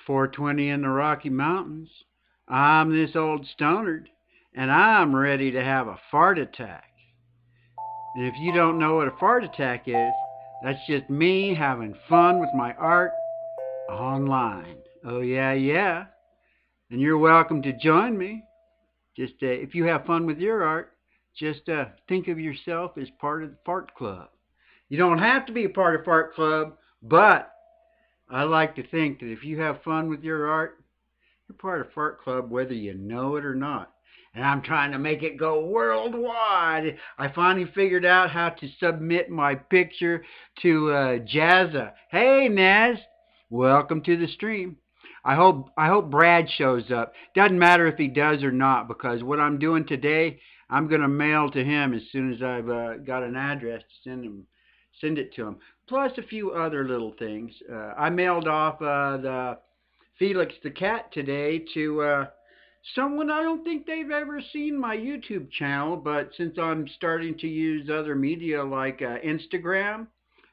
4:20 in the Rocky Mountains. I'm this old stonard, and I'm ready to have a fart attack. And if you don't know what a fart attack is, that's just me having fun with my art online. Oh, yeah, yeah. And you're welcome to join me. Just if you have fun with your art, just think of yourself as part of the Fart Club. You don't have to be a part of Fart Club, but I like to think that if you have fun with your art, you're part of Fart Club whether you know it or not. And I'm trying to make it go worldwide. I finally figured out how to submit my picture to Jazza. Hey, Naz, welcome to the stream. I hope Brad shows up. Doesn't matter if he does or not, because what I'm doing today, I'm going to mail to him as soon as I've got an address to send it to him. Plus a few other little things. I mailed off the Felix the cat today to someone I don't think they've ever seen my YouTube channel, but since I'm starting to use other media like Instagram,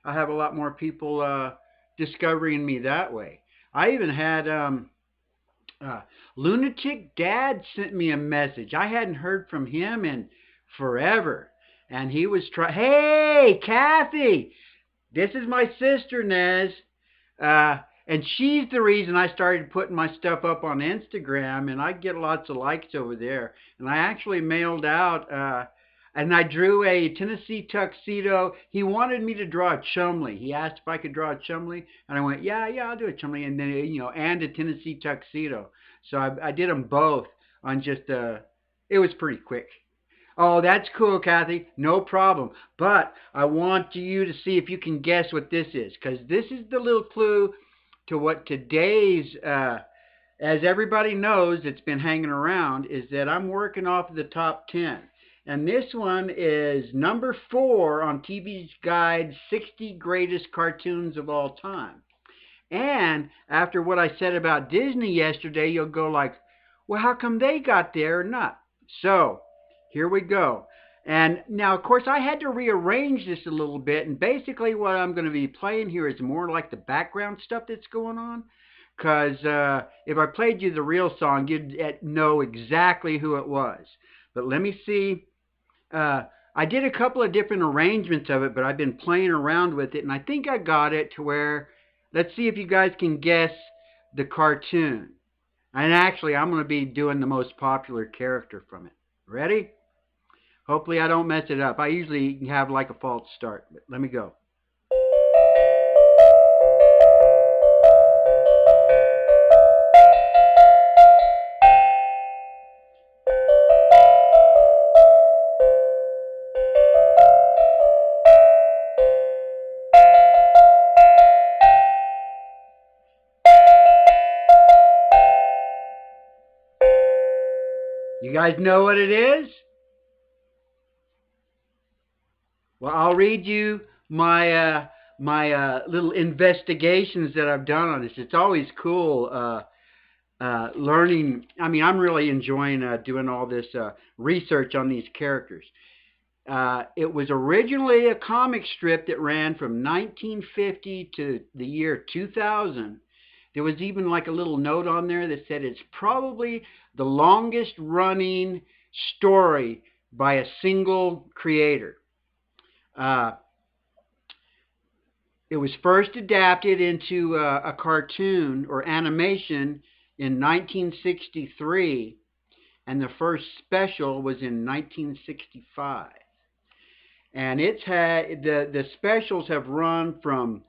I have a lot more people discovering me that way. I even had Lunatic Dad sent me a message. I hadn't heard from him in forever, and he was trying. Hey, Kathy, this is my sister, Nez. And she's the reason I started putting my stuff up on Instagram, and I get lots of likes over there. And I actually mailed out, and I drew a Tennessee tuxedo. He wanted me to draw a Chumley. He asked if I could draw a Chumley, and I went, yeah, I'll do a Chumley, and then and a Tennessee tuxedo. So I did them both on just it was pretty quick. Oh, that's cool, Kathy. No problem. But I want you to see if you can guess what this is, because this is the little clue to what today's, as everybody knows, it's been hanging around, is that I'm working off of the top 10. And this one is number 4 on TV's Guide 60 Greatest Cartoons of All Time. And after what I said about Disney yesterday, you'll go like, well, how come they got there or not? So, here we go. And now, of course, I had to rearrange this a little bit. And basically what I'm going to be playing here is more like the background stuff that's going on. Because if I played you the real song, you'd know exactly who it was. But let me see. I did a couple of different arrangements of it, but I've been playing around with it. And I think I got it to where, let's see if you guys can guess the cartoon. And actually, I'm going to be doing the most popular character from it. Ready? Hopefully I don't mess it up. I usually have like a false start, but let me go. You guys know what it is? Well, I'll read you my little investigations that I've done on this. It's always cool learning. I mean, I'm really enjoying doing all this research on these characters. It was originally a comic strip that ran from 1950 to the year 2000. There was even like a little note on there that said it's probably the longest running story by a single creator. It was first adapted into a cartoon or animation in 1963, and the first special was in 1965. And it's had the specials have run from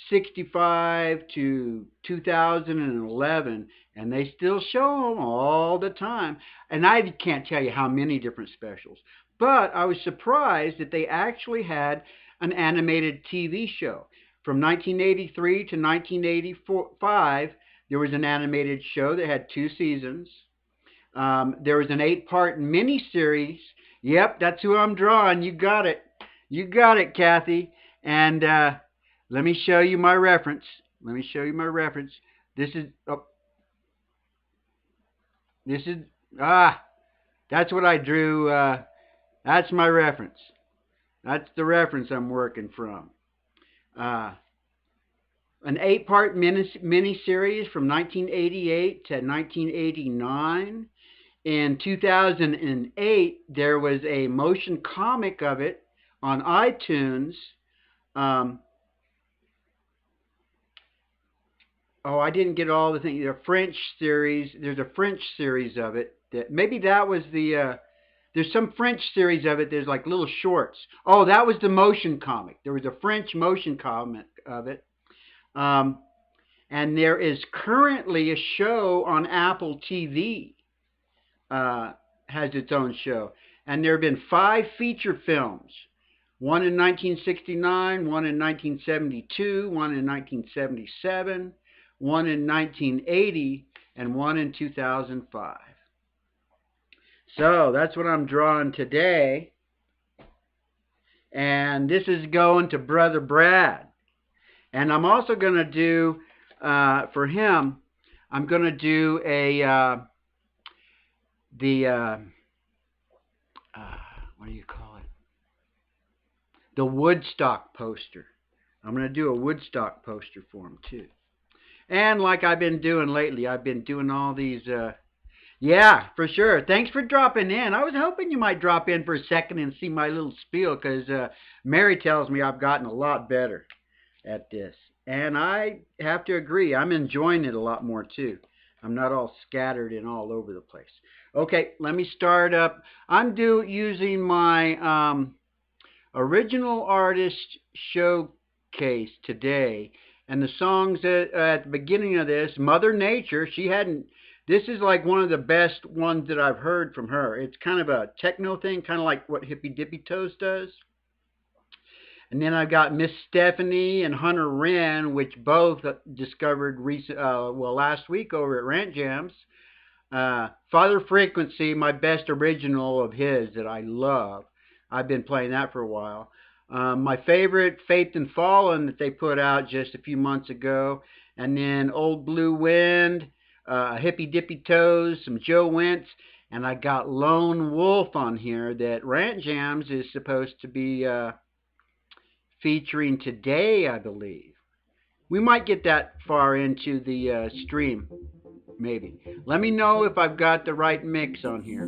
65 to 2011, and they still show them all the time. And I can't tell you how many different specials. But I was surprised that they actually had an animated TV show. From 1983 to 1985, there was an animated show that had 2 seasons. There was an 8-part miniseries. Yep, that's who I'm drawing. You got it. You got it, Kathy. And let me show you my reference. This is, that's what I drew. That's my reference. That's the reference I'm working from. an 8-part miniseries from 1988 to 1989. In 2008, there was a motion comic of it on iTunes. I didn't get all the things. The French series. There's a French series of it. Maybe that was the. There's some French series of it. There's like little shorts. Oh, that was the motion comic. There was a French motion comic of it. And there is currently a show on Apple TV. Has its own show. And there have been 5 feature films. One in 1969, one in 1972, one in 1977, one in 1980, and one in 2005. So that's what I'm drawing today. And this is going to Brother Brad. And I'm also going to do, for him, I'm going to do what do you call it? The Woodstock poster. I'm going to do a Woodstock poster for him too. And like I've been doing lately, I've been doing all these, yeah, for sure. Thanks for dropping in. I was hoping you might drop in for a second and see my little spiel, because Mary tells me I've gotten a lot better at this. And I have to agree, I'm enjoying it a lot more too. I'm not all scattered and all over the place. Okay, let me start up. I'm using my original artist showcase today. And the songs at the beginning of this, Mother Nature, this is like one of the best ones that I've heard from her. It's kind of a techno thing, kind of like what Hippy Dippy Toes does. And then I've got Miss Stephanie and Hunter Wren, which both discovered last week over at Rant Jams. Father Frequency, my best original of his that I love. I've been playing that for a while. My favorite, Faith and Fallen, that they put out just a few months ago. And then Old Blue Wind, Hippy Dippy Toes, some Joe Wentz. And I got Lone Wolf on here that Rant Jams is supposed to be featuring today, I believe. We might get that far into the stream, maybe. Let me know if I've got the right mix on here.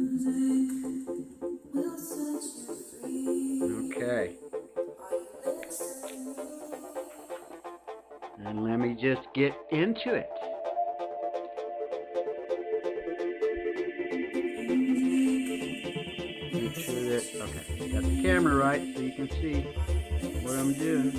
Okay. And let me just get into it. Make sure that, okay, got the camera right so you can see what I'm doing.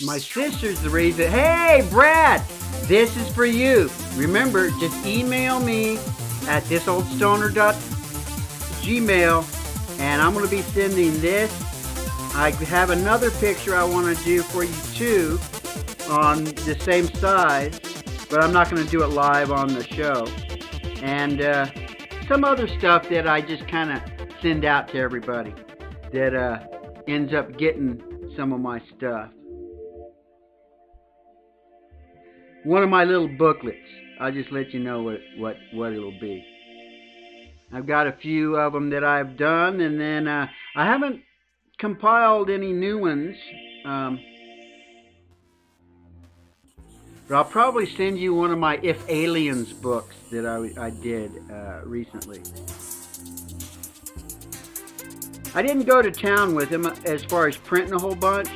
My sister's the reason. Hey, Brad, this is for you. Remember, just email me at thisoldstoner.gmail, and I'm going to be sending this. I have another picture I want to do for you too on the same size, but I'm not going to do it live on the show. And some other stuff that I just kind of send out to everybody that ends up getting some of my stuff. One of my little booklets. I'll just let you know what it'll be. I've got a few of them that I've done, and then I haven't compiled any new ones. But I'll probably send you one of my If Aliens books that I did recently. I didn't go to town with them as far as printing a whole bunch,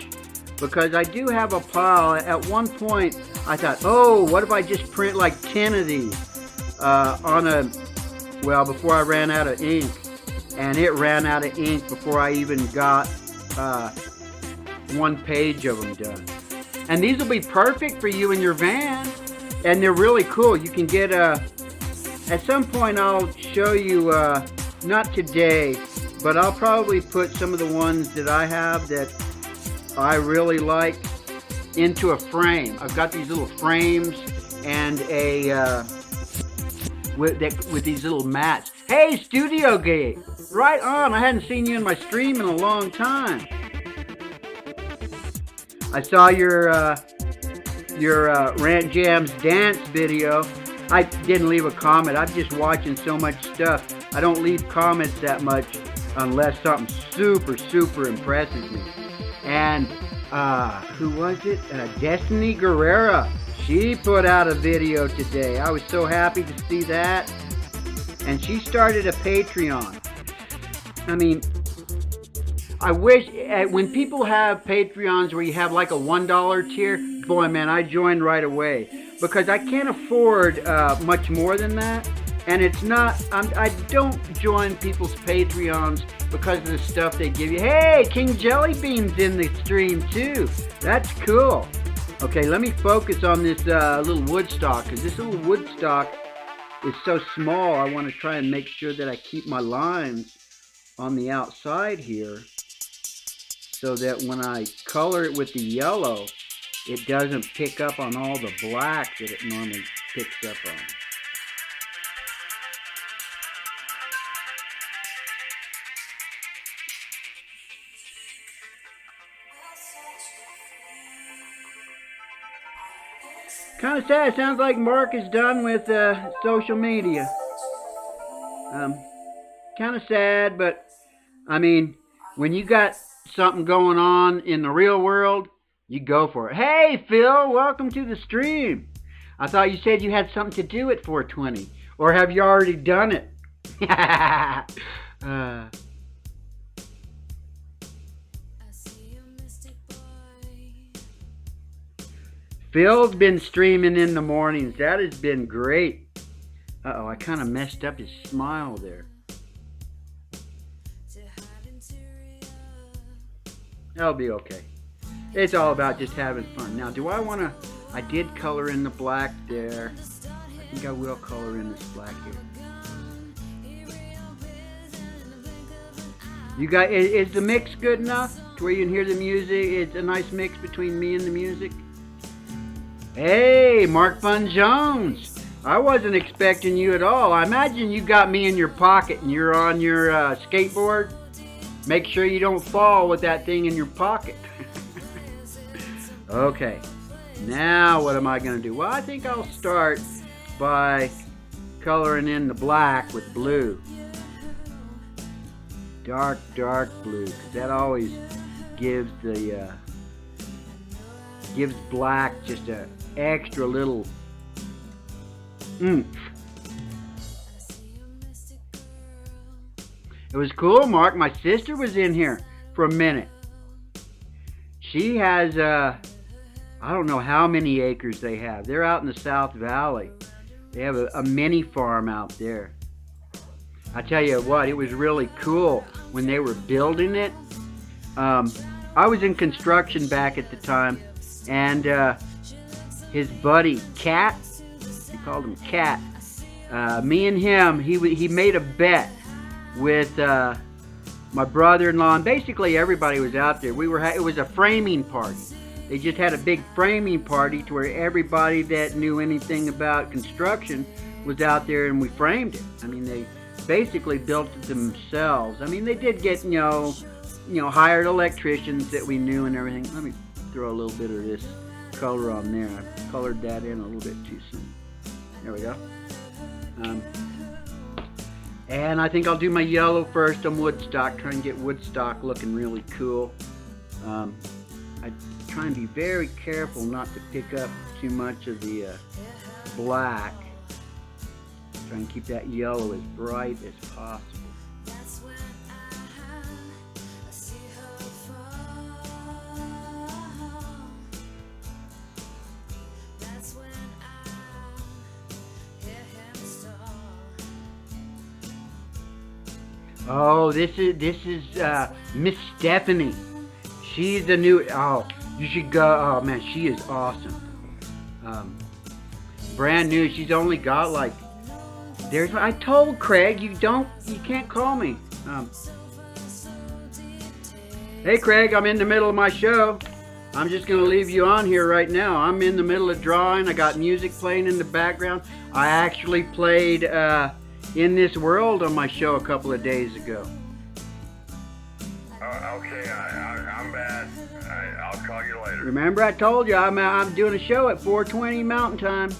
because I do have a pile. At one point, I thought, oh, what if I just print like 10 of these before I ran out of ink. And it ran out of ink before I even got one page of them done. And these will be perfect for you in your van. And they're really cool. You can get at some point I'll show you, not today, but I'll probably put some of the ones that I have that I really like into a frame. I've got these little frames and a with these little mats. Hey, Studio Gate, right on. I hadn't seen you in my stream in a long time. I saw your Rant Jams dance video. I didn't leave a comment. I'm just watching so much stuff. I don't leave comments that much unless something super impresses me. And who was it? Destiny Guerrera. She put out a video today. I was so happy to see that. And she started a Patreon. I mean, I wish when people have Patreons where you have like a $1 tier, boy man, I joined right away because I can't afford much more than that. And it's not, I don't join people's Patreons because of the stuff they give you. Hey, King Jellybean's in the stream too. That's cool. Okay, let me focus on this little woodstock, because this little woodstock is so small. I want to try and make sure that I keep my lines on the outside here so that when I color it with the yellow, it doesn't pick up on all the black that it normally picks up on. Kind of sad. Sounds like Mark is done with social media. Kind of sad, but I mean, when you got something going on in the real world, you go for it. Hey, Phil, welcome to the stream. I thought you said you had something to do at 420, or have you already done it? Phil's been streaming in the mornings. That has been great. Uh-oh, I kind of messed up his smile there. That'll be okay. It's all about just having fun. Now, do I want to... I did color in the black there. I think I will color in this black here. You got... Is the mix good enough to where you can hear the music? It's a nice mix between me and the music. Hey, Mark Fun Jones. I wasn't expecting you at all. I imagine you got me in your pocket and you're on your skateboard. Make sure you don't fall with that thing in your pocket. Okay, now what am I going to do? Well, I think I'll start by coloring in the black with blue. Dark blue, because that always gives the gives black just a extra little oomph. It was cool, Mark. My sister was in here for a minute. She has I don't know how many acres they have. They're out in the South Valley. They have a mini farm out there. I tell you what, it was really cool when they were building it. I was in construction back at the time, and his buddy Cat, he called him Cat. Me and him, he made a bet with my brother-in-law, and basically everybody was out there. It was a framing party. They just had a big framing party to where everybody that knew anything about construction was out there, and we framed it. I mean, they basically built it themselves. I mean, they did get hired electricians that we knew and everything. Let me throw a little bit of this color on there. I colored that in a little bit too soon. There we go. And I think I'll do my yellow first on Woodstock, try and get Woodstock looking really cool. I try and be very careful not to pick up too much of the black. Try and keep that yellow as bright as possible. Oh, this is Miss Stephanie. She's the new. Oh, you should go. Oh man, she is awesome. Brand new. She's only got like. I told Craig you can't call me. Hey Craig, I'm in the middle of my show. I'm just going to leave you on here right now. I'm in the middle of drawing. I got music playing in the background. I actually played In This World on my show a couple of days ago. Okay, I'm bad. I'll call you later. Remember I told you I'm doing a show at 4:20 Mountain Time.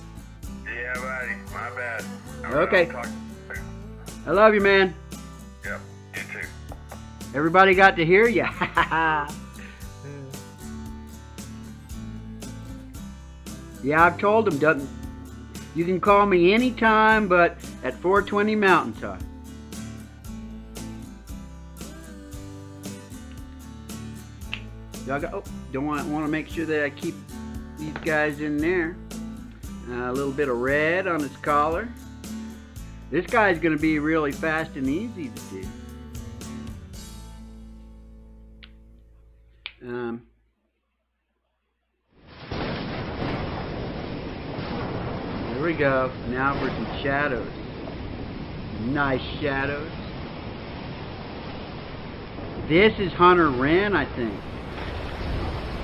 Yeah, buddy. My bad. Okay. I love you, man. Yep, you too. Everybody got to hear you. Yeah, I've told them, you can call me anytime, but at 4:20 Mountain Time. Don't want to make sure that I keep these guys in there. A little bit of red on his collar. This guy's going to be really fast and easy to do. There we go. Now for some shadows. Nice shadows. This is Hunter Wren, I think.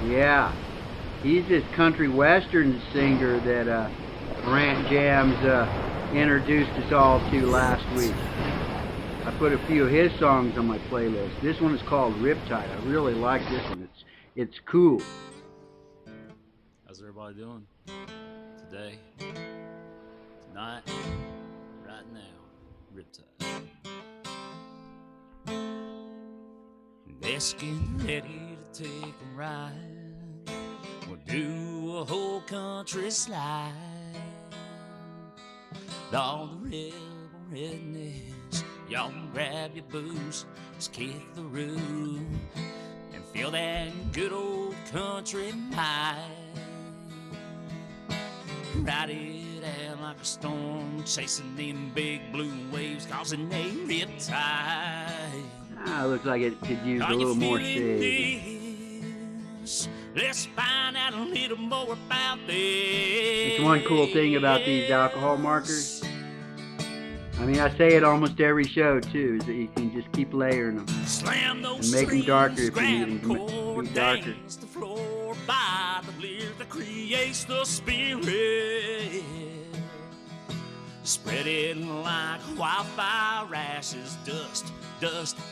Yeah. He's this country western singer that Rant Jams introduced us all to last week. I put a few of his songs on my playlist. This one is called Riptide. I really like this one. It's cool. How's everybody doing? Today, tonight, right now, Riptide. Let's get ready to take a ride. We'll do a whole country slide. All the rebel rednecks, y'all grab your boots, let's kick the roof and feel that good old country vibe. Ride it out like a storm, chasing them big blue waves, causing a riptide. Looks like it could use a little more shade. Let's find out a little more about this. It's one cool thing about these alcohol markers. I mean, I say it almost every show too, is that you can just keep layering them and make them darker if you need them to be darker. The floor by the lyric that creates the spirit. Spread it like wildfire ashes, dust,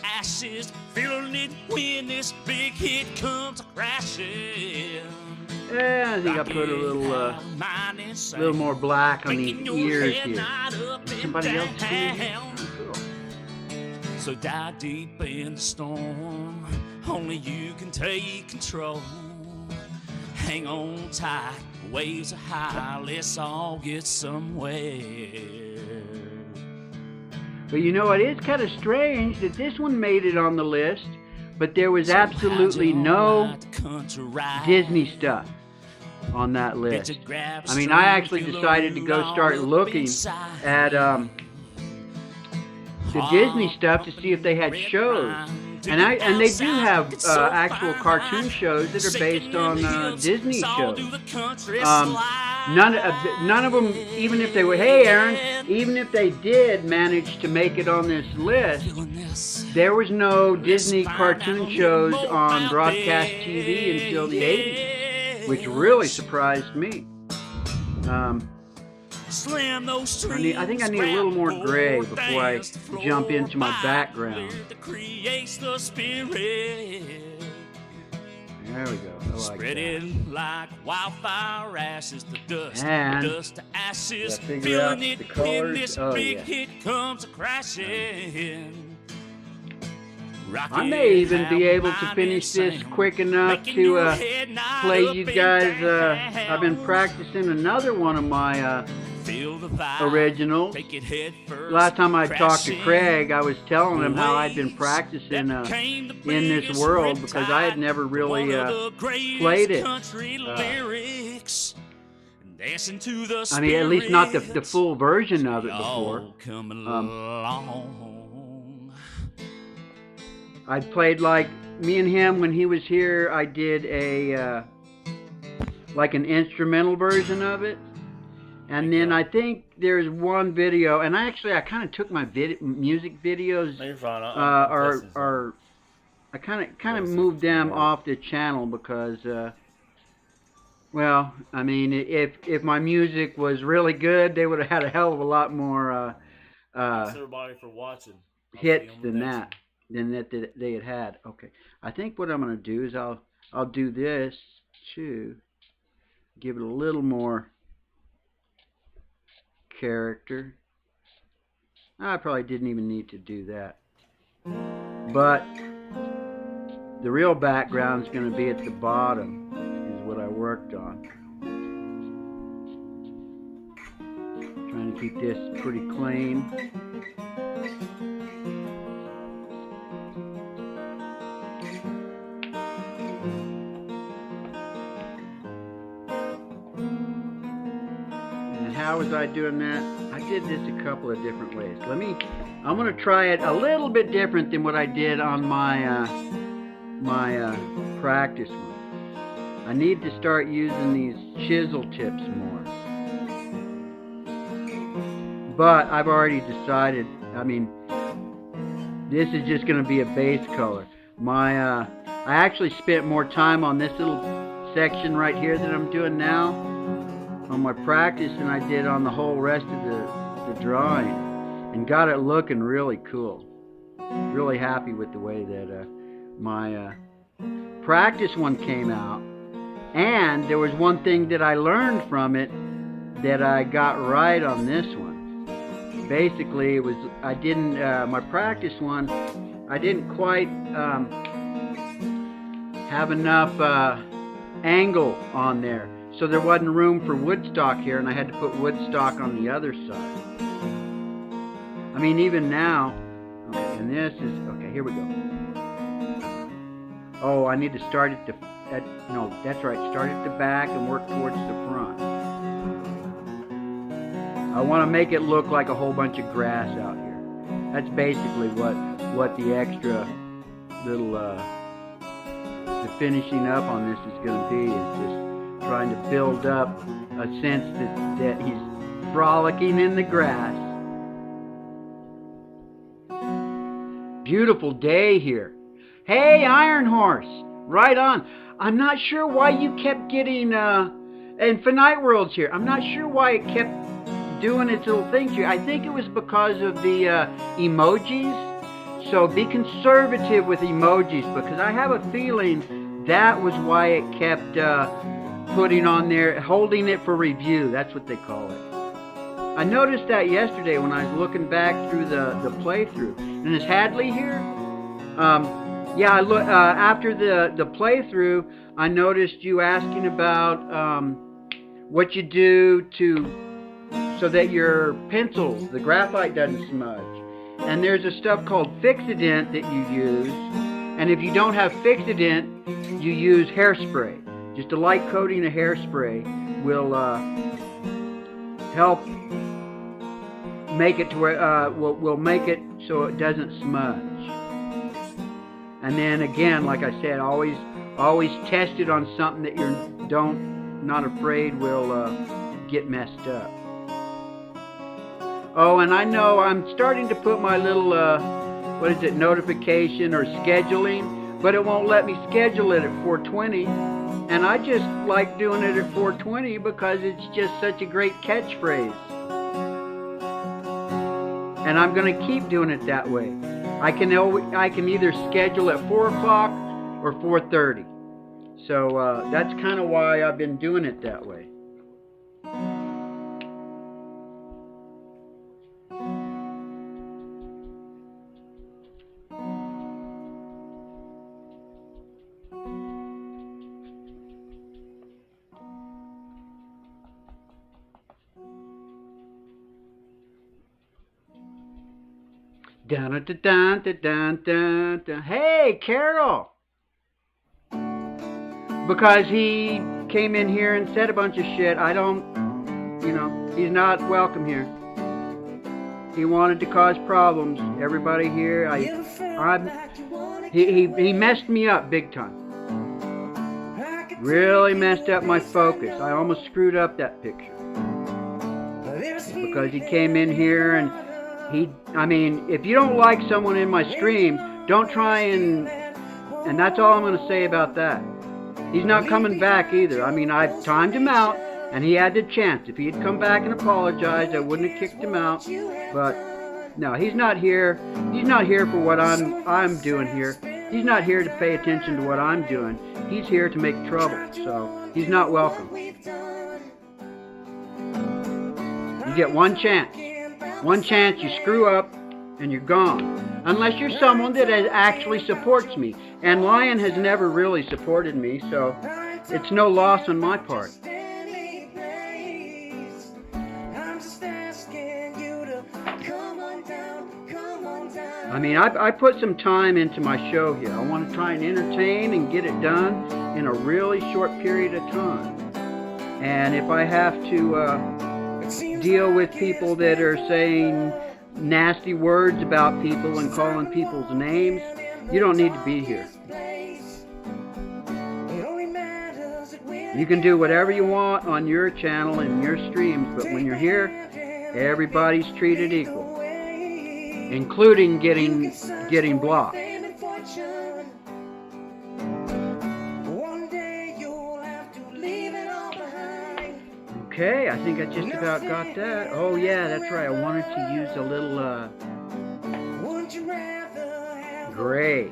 ashes, feeling it when this big hit comes crashing. Yeah, I think I put a little more black on these ears here. Somebody else doing it? Oh, cool. So dive deep in the storm, only you can take control. Hang on tight, waves are high, let's all get somewhere. But you know, it is kind of strange that this one made it on the list, but there was absolutely no Disney stuff on that list. I mean, I actually decided to go start looking at the Disney stuff to see if they had shows. And they do have actual cartoon shows that are based on Disney shows. None of them, even if they were, hey Aaron, even if they did manage to make it on this list, there was no Disney cartoon shows on broadcast TV until the 80s, which really surprised me. I think I need a little more gray before I jump into my background. There we go. I like that. Like wildfire ashes, the dust, and to ashes, figure out the colors. This big hit comes crashing. I may even be able to finish this quick enough to play you guys. I've been practicing another one of my originals. Last time I talked to Craig, I was telling him how I'd been practicing In This World because I had never really played it. I mean, at least not the full version of it before. I played, like, me and him when he was here, I did a like an instrumental version of it. And then I think there's one video, and I kind of took my music videos, I kind of moved them off the channel because, well, I mean, if my music was really good, they would have had a hell of a lot more Thanks uh, everybody for watching. I'll see hits you on the than next one. that they had had. Okay, I think what I'm gonna do is I'll do this too. Give it a little more character. I probably didn't even need to do that, but the real background is going to be at the bottom, is what I worked on. Trying to keep this pretty clean. And how was I doing that? I did this a couple of different ways. I'm going to try it a little bit different than what I did on my practice one. I need to start using these chisel tips more. But I've already decided, I mean, this is just going to be a base color. I actually spent more time on this little section right here that I'm doing now on my practice than I did on the whole rest of the drawing, and got it looking really cool. Really happy with the way that my practice one came out. And there was one thing that I learned from it that I got right on this one. Basically, it was my practice one, I didn't quite have enough angle on there. So there wasn't room for woodstock here, and I had to put woodstock on the other side. I mean, even now, okay, and this is, okay, here we go. Oh, I need to start at no, that's right, start at the back and work towards the front. I want to make it look like a whole bunch of grass out here. That's basically what the extra little, the finishing up on this is going to be, is just trying to build up a sense that he's frolicking in the grass. Beautiful day here. Hey, Iron Horse, right on. I'm not sure why you kept getting, Infinite World's here. I'm not sure why it kept doing its little thing here. I think it was because of the emojis. So be conservative with emojis, because I have a feeling that was why it kept putting on there, holding it for review. That's what they call it. I noticed that yesterday when I was looking back through the playthrough. And is Hadley here? Yeah, I look after the playthrough. I noticed you asking about what you do so that your pencils, the graphite, doesn't smudge. And there's a stuff called Fixident that you use. And if you don't have Fixident, you use hairspray. Just a light coating of hairspray will help make it to where will make it so it doesn't smudge. And then again, like I said, always test it on something that you're not afraid will get messed up. Oh, and I know I'm starting to put my little notification or scheduling, but it won't let me schedule it at 4:20. And I just like doing it at 4:20 because it's just such a great catchphrase. And I'm going to keep doing it that way. I can either schedule at 4 o'clock or 4:30. So that's kind of why I've been doing it that way. Dun, dun, dun, dun, dun, dun, dun. Hey, Carol! Because he came in here and said a bunch of shit. He's not welcome here. He wanted to cause problems. Everybody here, he messed me up big time. Really messed up my focus. I almost screwed up that picture. Because he came in here and if you don't like someone in my stream, don't try and And that's all I'm going to say about that. He's not coming back either. I mean, I've timed him out, and he had the chance. If he had come back and apologized, I wouldn't have kicked him out. But no, he's not here. He's not here for what I'm doing here. He's not here to pay attention to what I'm doing. He's here to make trouble. So he's not welcome. You get one chance. One chance, you screw up, and you're gone. Unless you're someone that actually supports me. And Lion has never really supported me, so it's no loss on my part. I mean, I put some time into my show here. I want to try and entertain and get it done in a really short period of time. And if I have to deal with people that are saying nasty words about people and calling people's names, you don't need to be here. You can do whatever you want on your channel and your streams, but when you're here, everybody's treated equal, including getting blocked. Okay, I think I just about got that. Oh yeah, that's right. I wanted to use a little gray.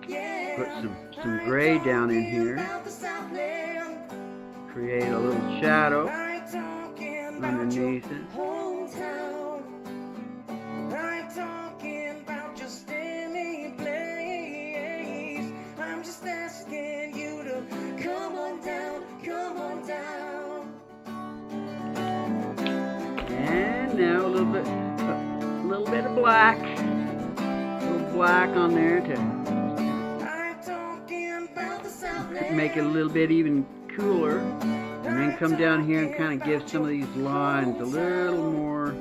Yeah. Put some gray down in here. Create a little shadow underneath it. And now a little bit of black. A little black on there to make it a little bit even cooler. And then come down here and kind of give some of these lines a little more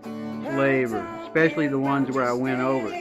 flavor, especially the ones where I went over.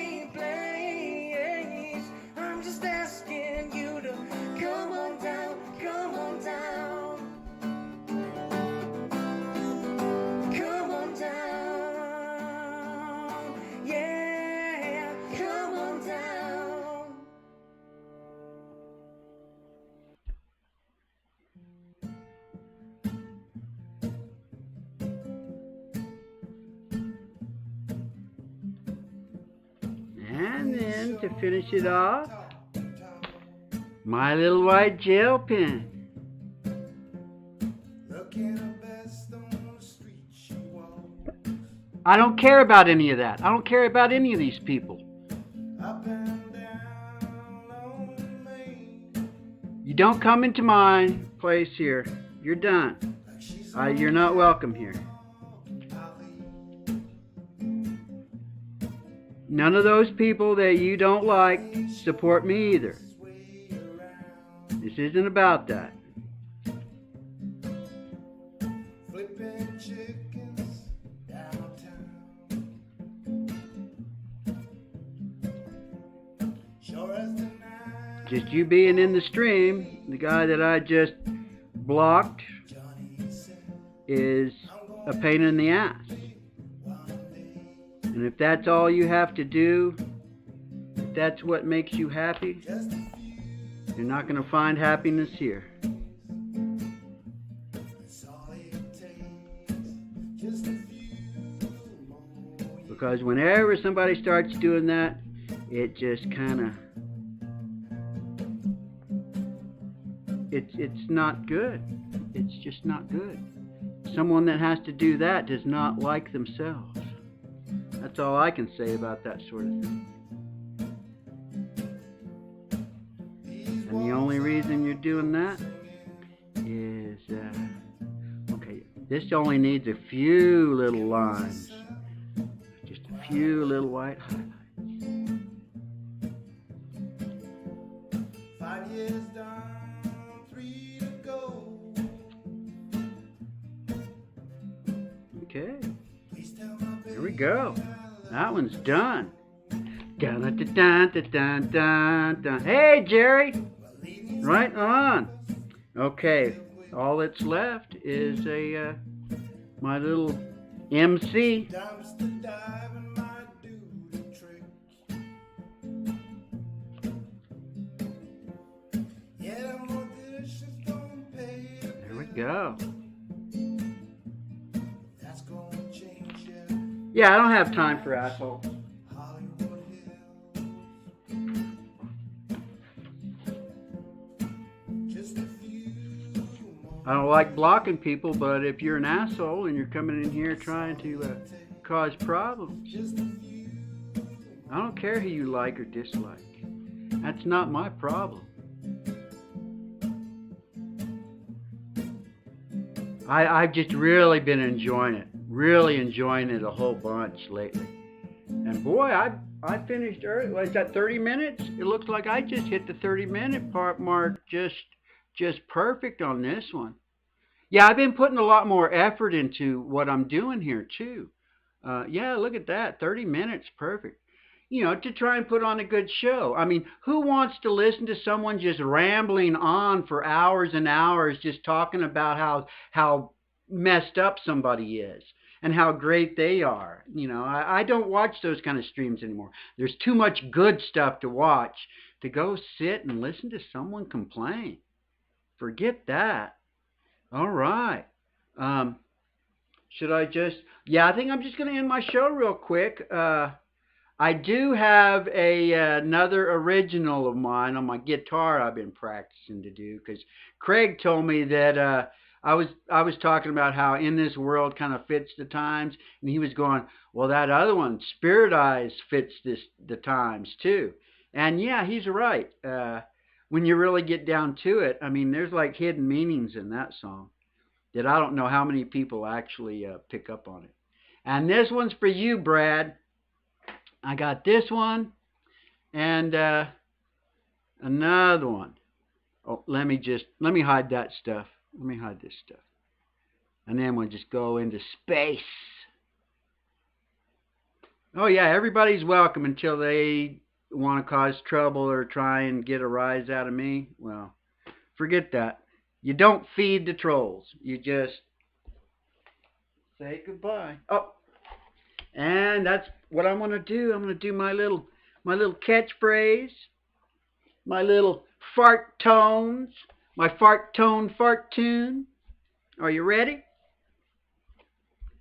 And then to finish it off, my little white gel pen. I don't care about any of that. I don't care about any of these people. You don't come into my place here. You're done. You're not welcome here. None of those people that you don't like support me either. This isn't about that. Just you being in the stream, the guy that I just blocked is a pain in the ass. And if that's all you have to do, if that's what makes you happy, you're not going to find happiness here. Because whenever somebody starts doing that, it just kind of, it's not good. It's just not good. Someone that has to do that does not like themselves. That's all I can say about that sort of thing. And the only reason you're doing that is, okay, this only needs a few little lines. Just a few little white highlights. 5 years done, 3 to go. Okay. Here we go. That one's done. Dun, dun, dun, dun, dun, dun, dun. Hey, Jerry. Right on. Okay. All that's left is my little MC. go. Yeah, I don't have time for assholes. I don't like blocking people, but if you're an asshole and you're coming in here trying to cause problems, I don't care who you like or dislike. That's not my problem. I've just really been enjoying it a whole bunch lately. And boy, I finished early. Was that 30 minutes? It looks like I just hit the 30-minute part mark just perfect on this one. Yeah, I've been putting a lot more effort into what I'm doing here too. Yeah, look at that, 30 minutes, perfect. You know, to try and put on a good show. I mean, who wants to listen to someone just rambling on for hours and hours, just talking about how messed up somebody is and how great they are? You know, I don't watch those kind of streams anymore. There's too much good stuff to watch to go sit and listen to someone complain. Forget that. All right. Um, should I just? Yeah, I think I'm just going to end my show real quick. I do have another original of mine on my guitar I've been practicing to do because Craig told me that I was talking about how In This World kind of fits the times, and he was going, well, that other one, Spirit Eyes, fits the times too. And yeah, he's right. When you really get down to it, I mean, there's like hidden meanings in that song that I don't know how many people actually pick up on it. And this one's for you, Brad. I got this one and another one. Oh, let me hide that stuff. Let me hide this stuff. And then we'll just go into space. Oh yeah, everybody's welcome until they want to cause trouble or try and get a rise out of me. Well, forget that. You don't feed the trolls. You just say goodbye. Oh, and that's what I'm going to do. I'm going to do my little catchphrase, my little fart tones, my fart tone fart tune. Are you ready?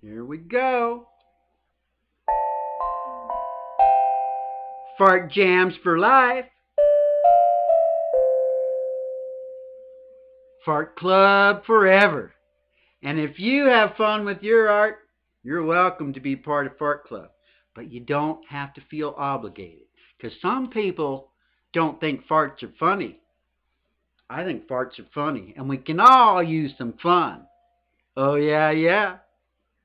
Here we go. Fart jams for life. Fart club forever. And if you have fun with your art, you're welcome to be part of Fart Club. But you don't have to feel obligated. Because some people don't think farts are funny. I think farts are funny. And we can all use some fun. Oh, yeah, yeah.